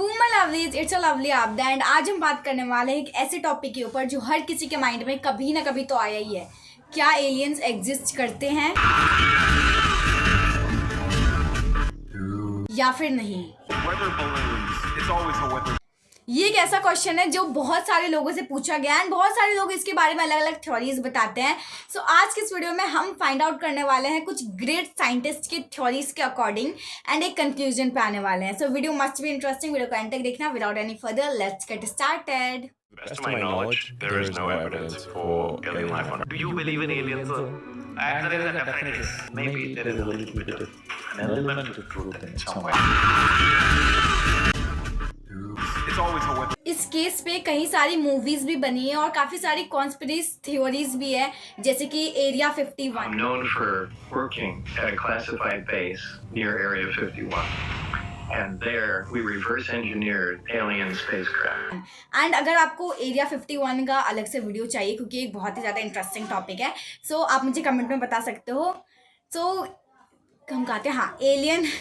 Boomer lovelies, it's a lovely आपदा and आज हम बात करने वाले हैं एक ऐसे टॉपिक के ऊपर जो हर किसी के माइंड में कभी ना कभी तो आया ही है। क्या एलियंस एग्जिस्ट करते हैं या फिर नहीं? ये एक ऐसा क्वेश्चन है जो बहुत सारे लोगों से पूछा गया है एंड बहुत सारे लोग इसके बारे में अलग अलग थ्योरीज बताते हैं। सो आज के इस वीडियो में हम फाइंड आउट करने वाले हैं कुछ ग्रेट साइंटिस्ट के थ्योरीज के अकॉर्डिंग एंड एक कंक्लूजन पे आने वाले हैं। So video must be interesting, video को एंड तक देखना। Without any further let's get started. Best to my knowledge, there is no evidence for alien life on Earth. Do you believe in aliens? There is a definitely. Maybe there is a little bit of an element of truth in it somewhere. It's always a weapon. इस case पे कई सारी movies भी बनी है और काफी सारी कॉन्स्पिरेसी थ्योरीज भी है, जैसे कि area 51. I'm known for working at a classified base near Area 51. And there we reverse engineered alien spacecraft. And अगर आपको एरिया 51 का अलग से वीडियो चाहिए क्योंकि एक बहुत ही ज़्यादा इंटरेस्टिंग टॉपिक है, सो आप मुझे कमेंट में बता सकते हो। सो हम कहते हैं हाँ एलियन।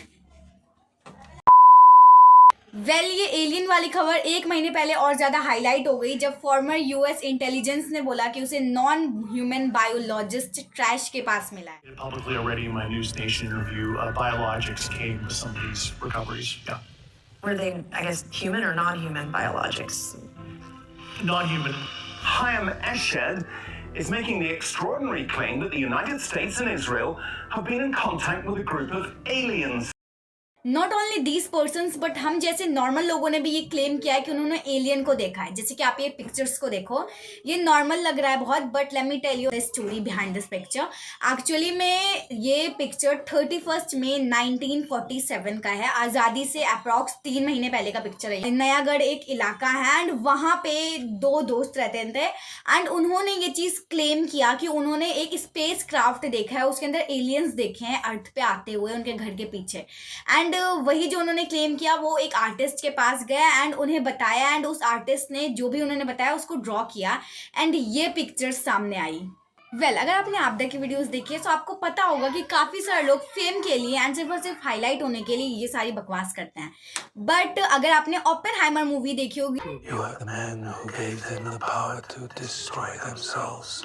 ये एलियन वाली खबर एक महीने पहले और ज़्यादा हाईलाइट हो गई जब फॉर्मर यूएस इंटेलिजेंस ने बोला कि उसे नॉन ह्यूमन बायोलॉजिस्ट ट्रैश के पास मिला है। Publicly already in my News Nation interview, biologics came with some of these recoveries. Yeah. Were they, I guess, human or non-human biologics? Non-human. Chaim Eshed is making the extraordinary claim that the United States and Israel have been in contact with a group of aliens. Not only these persons but हम जैसे normal लोगों ने भी ये claim किया है कि उन्होंने एलियन को देखा है। जैसे कि आप ये पिक्चर्स को देखो, ये नॉर्मल लग रहा है बहुत, but let me tell you the story behind this picture. Actually में ये पिक्चर 31 मई 1947 का है। आज़ादी से अप्रॉक्स 3 महीने पहले का पिक्चर है। नयागढ़ एक इलाका है एंड वहाँ पे 2 दोस्त रहते थे एंड उन्होंने ये चीज़ क्लेम किया कि उन्होंने एक स्पेस क्राफ्ट देखा है, उसके अंदर एलियंस देखे हैं अर्थ पे आते हुए उनके घर के पीछे। एंड वही जो उन्होंने क्लेम किया वो एक आर्टिस्ट के पास गया एंड उन्हें बताया एंड उस आर्टिस्ट ने जो भी उन्होंने बताया उसको ड्रॉ किया एंड ये पिक्चर सामने आई। अगर आपने आपदा की वीडियोस देखी है तो आपको पता होगा कि काफ़ी सारे लोग फेम के लिए एंड सिर्फ और सिर्फ हाईलाइट होने के लिए ये सारी बकवास करते हैं। बट अगर आपने ओपेनहाइमर मूवी देखी होगी, You are the man who gave them the power to destroy themselves.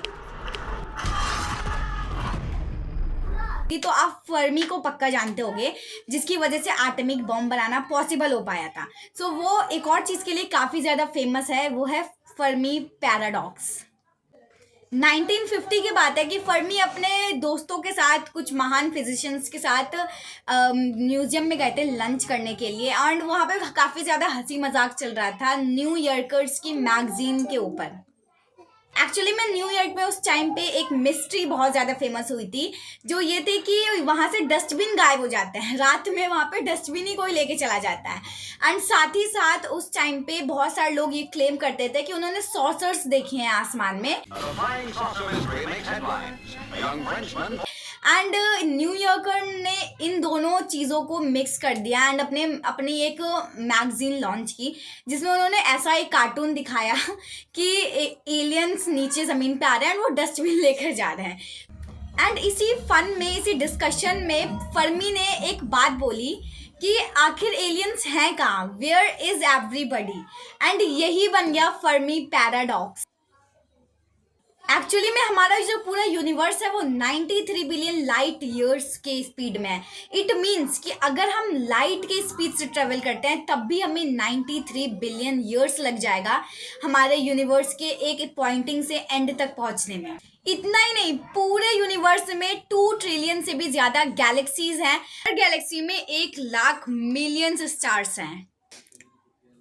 तो आप फर्मी को पक्का जानते होंगे जिसकी वजह से एटॉमिक बॉम्ब बनाना पॉसिबल हो पाया था। सो वो एक और चीज़ के लिए काफ़ी ज़्यादा फेमस है, वो है फर्मी पैराडॉक्स। 1950 की बात है कि फर्मी अपने दोस्तों के साथ कुछ महान फिजिशियंस के साथ म्यूजियम में गए थे लंच करने के लिए एंड वहाँ पे काफ़ी ज़्यादा हंसी मजाक चल रहा था न्यू यॉर्कर्स की मैगजीन के ऊपर। एक्चुअली में न्यूयॉर्क में उस टाइम पे एक मिस्ट्री बहुत ज़्यादा फेमस हुई थी, जो ये थी कि वहाँ से डस्टबिन गायब हो जाते हैं रात में, वहाँ पे डस्टबिन ही कोई लेके चला जाता है। एंड साथ ही साथ उस टाइम पे बहुत सारे लोग ये क्लेम करते थे कि उन्होंने सॉसर्स देखे हैं आसमान में। एंड न्यूयॉर्कर ने इन दोनों चीज़ों को मिक्स कर दिया एंड अपनी एक मैगजीन लॉन्च की जिसमें उन्होंने ऐसा एक कार्टून दिखाया कि एलियंस नीचे ज़मीन पे आ रहे हैं एंड वो डस्टबिन लेकर जा रहे हैं। एंड इसी फन में, इसी डिस्कशन में फर्मी ने एक बात बोली कि आखिर एलियंस हैं कहाँ, वेयर इज़ एवरीबडी, एंड यही बन गया फर्मी पैराडॉक्स। एक्चुअली में हमारा जो पूरा यूनिवर्स है वो 93 बिलियन लाइट ईयर्स के स्पीड में है। इट मीन्स कि अगर हम लाइट के स्पीड से ट्रेवल करते हैं तब भी हमें 93 बिलियन ईयर्स लग जाएगा हमारे यूनिवर्स के एक पॉइंटिंग से एंड तक पहुंचने में। इतना ही नहीं, पूरे यूनिवर्स में 2 ट्रिलियन से भी ज़्यादा गैलेक्सीज हैं। हर गैलेक्सी में 1 लाख मिलियन स्टार्स हैं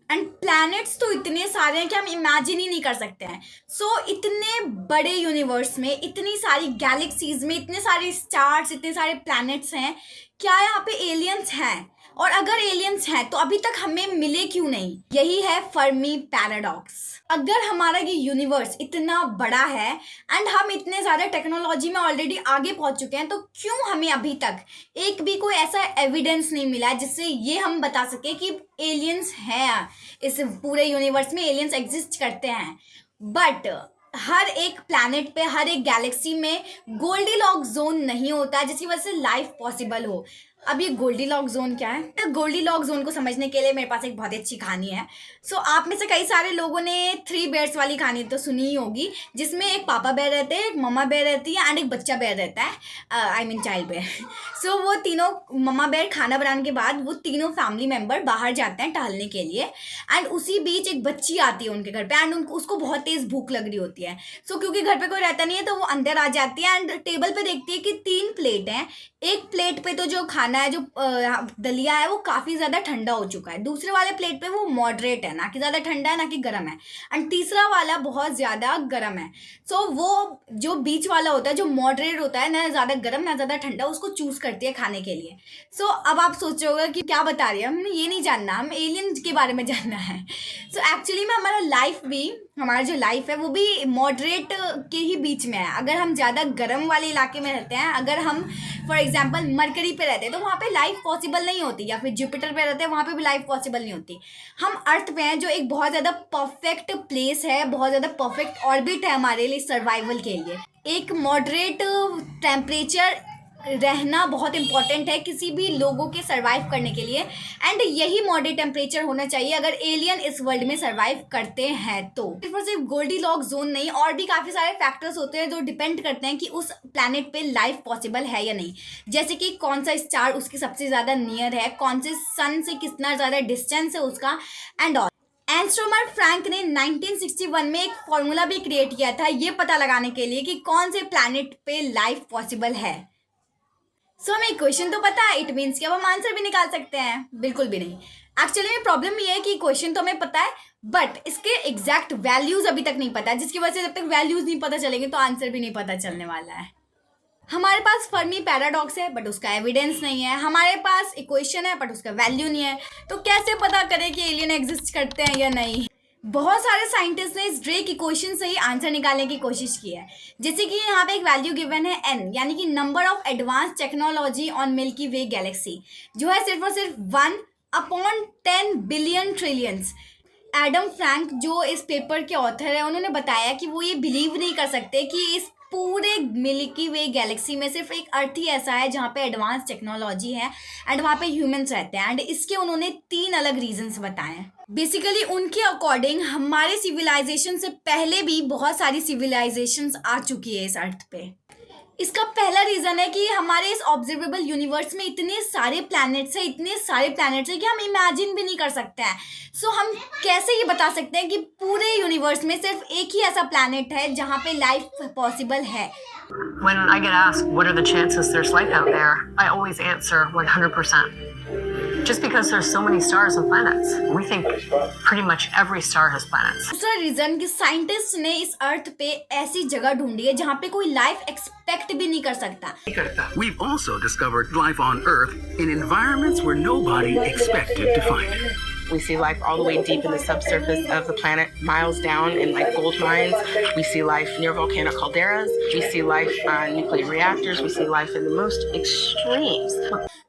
एंड प्लैनेट्स तो इतने सारे हैं कि हम इमेजिन ही नहीं कर सकते हैं। सो इतने बड़े यूनिवर्स में, इतनी सारी गैलेक्सीज में, इतने सारे स्टार्स, इतने सारे प्लैनेट्स हैं, क्या यहाँ पे एलियंस हैं? और अगर एलियंस हैं तो अभी तक हमें मिले क्यों नहीं? यही है फर्मी पैराडॉक्स। अगर हमारा ये यूनिवर्स इतना बड़ा है एंड हम इतने ज़्यादा टेक्नोलॉजी में ऑलरेडी आगे पहुंच चुके हैं, तो क्यों हमें अभी तक एक भी कोई ऐसा एविडेंस नहीं मिला है जिससे ये हम बता सके कि एलियंस हैं, इस पूरे यूनिवर्स में एलियंस एग्जिस्ट करते हैं। बट हर एक प्लैनेट पे, हर एक गैलेक्सी में गोल्डीलॉक्स जोन नहीं होता है जिसकी वजह से लाइफ पॉसिबल हो। अब ये गोल्डीलॉक जोन क्या है? तो गोल्डीलॉक जोन को समझने के लिए मेरे पास एक बहुत ही अच्छी कहानी है। सो आप में से कई सारे लोगों ने 3 बेयर्स वाली कहानी तो सुनी ही होगी, जिसमें एक पापा बेयर रहते हैं, एक मम्मा बेयर रहती है एंड एक बच्चा बेयर रहता है, आई मीन चाइल्ड बेयर। सो वो तीनों मम्मा बेयर खाना बनाने के बाद वो तीनों फैमिली मेम्बर बाहर जाते हैं टहलने के लिए एंड उसी बीच एक बच्ची आती है उनके घर पे एंड उसको बहुत तेज़ भूख लग रही होती है। सो क्योंकि घर पे कोई रहता नहीं है तो वो अंदर आ जाती है एंड टेबल पे देखती है कि 3 प्लेट हैं। एक प्लेट पे तो जो खाना है, जो दलिया है, वो काफ़ी ज़्यादा ठंडा हो चुका है। दूसरे वाले प्लेट पे वो मॉडरेट है, ना कि ज़्यादा ठंडा है ना कि गर्म है, एंड तीसरा वाला बहुत ज़्यादा गर्म है। सो वो जो बीच वाला होता है, जो मॉडरेट होता है, ना ज़्यादा गर्म ना ज़्यादा ठंडा, उसको चूज़ करती है खाने के लिए। सो अब आप सोच रहे होगा कि क्या बता रही है, हमें ये नहीं जानना, हम एलियन के बारे में जानना है। सो एक्चुअली में हमारा जो लाइफ है वो भी मॉडरेट के ही बीच में है। अगर हम ज़्यादा गर्म वाले इलाके में रहते हैं, अगर हम फॉर एग्जांपल मरकरी पे रहते हैं तो वहाँ पे लाइफ पॉसिबल नहीं होती, या फिर जुपिटर पे रहते हैं वहाँ पे भी लाइफ पॉसिबल नहीं होती। हम अर्थ पे हैं जो एक बहुत ज़्यादा परफेक्ट प्लेस है, बहुत ज़्यादा परफेक्ट ऑर्बिट है हमारे लिए सर्वाइवल के लिए। एक मॉडरेट टेम्परेचर रहना बहुत इंपॉर्टेंट है किसी भी लोगों के सर्वाइव करने के लिए, एंड यही मॉडरेट टेम्परेचर होना चाहिए अगर एलियन इस वर्ल्ड में सर्वाइव करते हैं तो। सिर्फ गोल्डीलॉक जोन नहीं, और भी काफ़ी सारे फैक्टर्स होते हैं जो डिपेंड करते हैं कि उस प्लैनेट पे लाइफ पॉसिबल है या नहीं। जैसे कि कौन सा स्टार उसके सबसे ज़्यादा नियर है, कौन से सन से कितना ज़्यादा डिस्टेंस है उसका, एंड ऑल। एस्ट्रोनॉमर फ्रैंक ने 1961 में एक फॉर्मूला भी क्रिएट किया था ये पता लगाने के लिए कि कौन से प्लैनेट पे लाइफ पॉसिबल है। सो हमें क्वेश्चन तो पता है, इट मीन्स कि अब हम आंसर भी निकाल सकते हैं? बिल्कुल भी नहीं। एक्चुअली में प्रॉब्लम ये है कि क्वेश्चन तो हमें पता है बट इसके एग्जैक्ट वैल्यूज अभी तक नहीं पता है, जिसकी वजह से जब तक वैल्यूज नहीं पता चलेंगे तो आंसर भी नहीं पता चलने वाला है। हमारे पास फर्मी पैराडॉक्स है बट उसका एविडेंस नहीं है, हमारे पास इक्वेशन है बट उसका वैल्यू नहीं है, तो कैसे पता करें कि एलियन एग्जिस्ट करते हैं या नहीं? बहुत सारे साइंटिस्ट ने इस ड्रेक इक्वेशन से ही आंसर निकालने की कोशिश की है। जैसे कि यहाँ पे एक वैल्यू गिवन है n, यानी कि number of advance technology on milky way Galaxy, जो है सिर्फ और सिर्फ 1/10 बिलियन ट्रिलियंस। एडम फ्रैंक जो इस पेपर के ऑथर है, उन्होंने बताया कि वो ये बिलीव नहीं कर सकते कि इस पूरे मिल्की वे गैलेक्सी में सिर्फ एक अर्थ ही ऐसा है जहाँ पे एडवांस टेक्नोलॉजी है एंड वहाँ पे ह्यूमंस रहते हैं, एंड इसके उन्होंने 3 अलग रीजंस बताए हैं। बेसिकली उनके अकॉर्डिंग हमारे सिविलाइजेशन से पहले भी बहुत सारी सिविलाइजेशंस आ चुकी है इस अर्थ पे। इसका पहला रीज़न है कि हमारे इस ऑब्जर्वेबल यूनिवर्स में इतने सारे प्लैनेट्स हैं कि हम इमेजिन भी नहीं कर सकते हैं। सो हम कैसे ये बता सकते हैं कि पूरे यूनिवर्स में सिर्फ एक ही ऐसा प्लैनेट है जहाँ पे लाइफ पॉसिबल है? When I get asked what are the chances there's life out there, I always answer 100%. Just because there's so many stars and planets, we think pretty much every star has planets. दूसरा reason कि scientist ने इस अर्थ पे ऐसी जगह ढूंढी है जहाँ पे कोई लाइफ एक्सपेक्ट भी नहीं कर सकता। We've also discovered life on Earth in environments where nobody expected to find it. We see life all the way deep in the subsurface of the planet, miles down in like gold mines. We see life near volcanic calderas. We see life on nuclear reactors. We see life in the most extremes.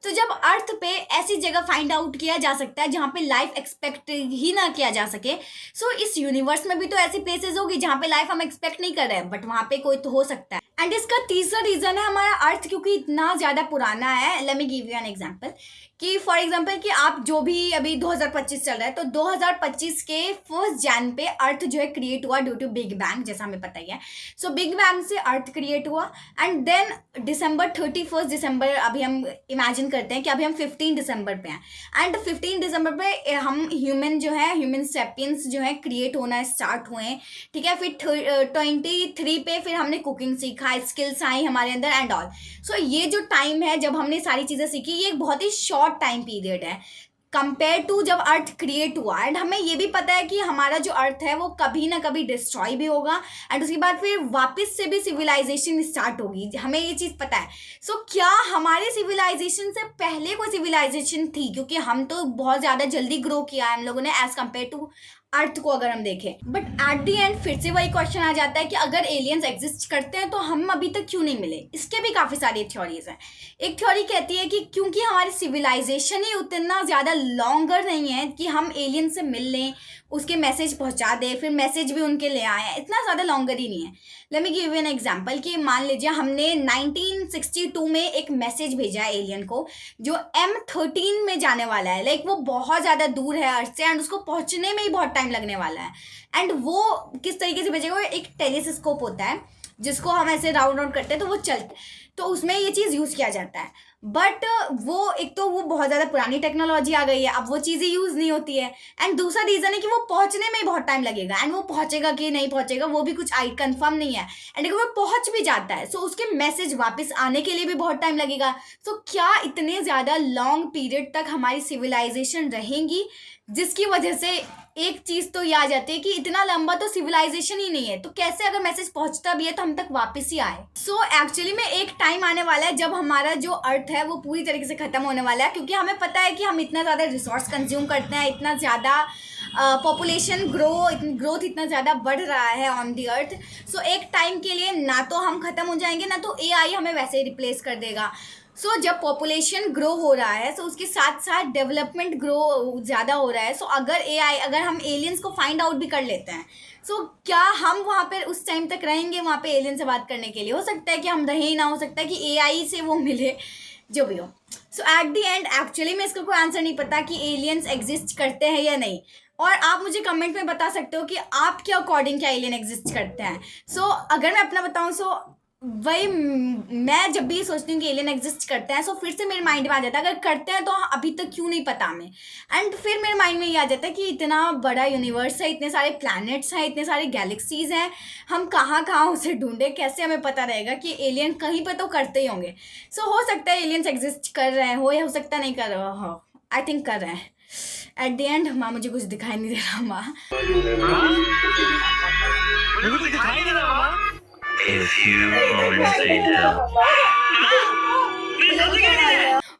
तो जब अर्थ पे ऐसी जगह find out किया जा सकता है जहाँ पे लाइफ एक्सपेक्ट ही ना किया जा सके, सो इस यूनिवर्स में भी तो ऐसी प्लेसेस होगी जहाँ पे लाइफ हम एक्सपेक्ट नहीं कर रहे हैं बट वहाँ पे कोई तो हो सकता है। एंड इसका तीसरा रीज़न है हमारा अर्थ क्योंकि इतना ज़्यादा पुराना है। Let me give you an example कि फॉर एग्जांपल कि आप जो भी अभी 2025 चल रहा है तो 2025 के 1 जन पे अर्थ जो है क्रिएट हुआ ड्यू टू बिग बैंग, जैसा हमें पता ही है। सो बिग बैंग से अर्थ क्रिएट हुआ एंड देन December 31 दिसंबर, अभी हम इमेजिन करते हैं कि अभी हम 15 दिसंबर पे हैं एंड 15 दिसंबर पे हम ह्यूमन सेपियंस जो है क्रिएट होना स्टार्ट हुए हैं, ठीक है। फिर 23 पे फिर हमने कुकिंग सीखा, स्किल्स आई हमारे अंदर एंड ऑल। सो ये जो टाइम है जब हमने सारी चीज़ें सीखी, ये एक बहुत ही शॉर्ट टाइम पीरियड है कंपेयर टू जब अर्थ क्रिएट हुआ। एंड हमें ये भी पता है कि हमारा जो अर्थ है वो कभी ना कभी डिस्ट्रॉय भी होगा एंड उसके बाद फिर वापस से भी सिविलाइजेशन स्टार्ट होगी, हमें ये चीज़ पता है। सो क्या हमारे सिविलाइजेशन से पहले कोई सिविलाइजेशन थी? क्योंकि हम तो बहुत ज़्यादा जल्दी ग्रो किया है हम लोगों ने एज़ कम्पेयर टू अर्थ को अगर हम देखें। बट एट दी एंड फिर से वही क्वेश्चन आ जाता है कि अगर एलियंस एग्जिस्ट करते हैं तो हम अभी तक क्यों नहीं मिले? इसके भी काफ़ी सारी थ्योरीज हैं। एक थ्योरी कहती है कि क्योंकि हमारी सिविलाइजेशन ही उतना ज़्यादा लॉन्गर नहीं है कि हम एलियन से मिल लें, उसके मैसेज पहुंचा दें, फिर मैसेज भी उनके ले आए, इतना ज़्यादा लॉन्गर ही नहीं है। Let me give you an example कि मान लीजिए हमने 1962 में एक मैसेज भेजा है एलियन को जो M13 में जाने वाला है, लाइक वो बहुत ज़्यादा दूर है अर्थ से एंड उसको पहुंचने में ही बहुत टाइम लगने वाला है। एंड वो किस तरीके से भेजेगा, वो एक टेलीस्कोप होता है जिसको हम ऐसे राउंड राउंड करते हैं तो वो चलता, तो उसमें ये चीज़ यूज़ किया जाता है। बट वो एक तो वो बहुत ज़्यादा पुरानी टेक्नोलॉजी आ गई है, अब वो चीज़ें यूज़ नहीं होती है। एंड दूसरा रीज़न है कि वो पहुंचने में ही बहुत टाइम लगेगा, एंड वो पहुंचेगा कि नहीं पहुंचेगा वो भी कुछ कंफर्म नहीं है। एंड अगर वो पहुंच भी जाता है सो उसके मैसेज वापस आने के लिए भी बहुत टाइम लगेगा। सो क्या इतने ज़्यादा लॉन्ग पीरियड तक हमारी सिविलाइजेशन रहेंगी, जिसकी वजह से एक चीज़ तो ये आ जाती है कि इतना लंबा तो सिविलाइजेशन ही नहीं है, तो कैसे अगर मैसेज पहुंचता भी है तो हम तक वापस ही आए। सो एक्चुअली में एक टाइम आने वाला है जब हमारा जो अर्थ है वो पूरी तरीके से ख़त्म होने वाला है, क्योंकि हमें पता है कि हम इतना ज़्यादा रिसोर्स कंज्यूम करते हैं, इतना ज़्यादा पॉपुलेशन ग्रोथ इतना ज़्यादा बढ़ रहा है ऑन दी अर्थ। सो एक टाइम के लिए ना तो हम ख़त्म हो जाएंगे, ना तो AI हमें वैसे ही रिप्लेस कर देगा। सो जब पॉपुलेशन ग्रो हो रहा है सो उसके साथ साथ डेवलपमेंट ग्रो ज़्यादा हो रहा है। सो अगर हम एलियंस को फाइंड आउट भी कर लेते हैं सो क्या हम वहाँ पर उस टाइम तक रहेंगे वहाँ पे एलियन से बात करने के लिए? हो सकता है कि हम रहे ही ना, हो सकता है कि AI से वो मिले, जो भी हो। सो एट दी एंड एक्चुअली में इसका कोई आंसर नहीं पता कि एलियंस एग्जिस्ट करते हैं या नहीं, और आप मुझे कमेंट में बता सकते हो कि आपके अकॉर्डिंग क्या एलियन एग्जिस्ट करते हैं। सो अगर मैं अपना बताऊँ सो वही मैं जब भी सोचती हूँ कि एलियन एग्जिस्ट करते हैं सो फिर से मेरे माइंड में आ जाता है अगर करते हैं तो अभी तक क्यों नहीं पता हमें। एंड फिर मेरे माइंड में ये आ जाता है कि इतना बड़ा यूनिवर्स है, इतने सारे प्लैनेट्स हैं, इतने सारे गैलेक्सीज हैं, हम कहाँ कहाँ उसे ढूंढे, कैसे हमें पता रहेगा कि एलियन कहीं पर तो करते ही होंगे। सो हो सकता है एलियंस एग्जिस्ट कर रहे हो या हो सकता नहीं कर रहे हो, आई थिंक कर रहे हैं। एट द एंड माँ मुझे कुछ दिखाई नहीं दे रहा माँ।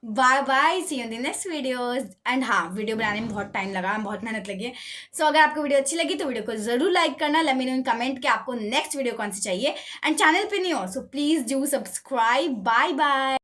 Bye bye, see you in the next videos. And हाँ, वीडियो बनाने में बहुत टाइम लगा, बहुत मेहनत लगी है। सो अगर आपको वीडियो अच्छी लगी तो वीडियो को जरूर लाइक करना, let me know in comment कि आपको नेक्स्ट वीडियो कौन सी चाहिए। एंड चैनल पे नहीं हो so please do subscribe. Bye bye.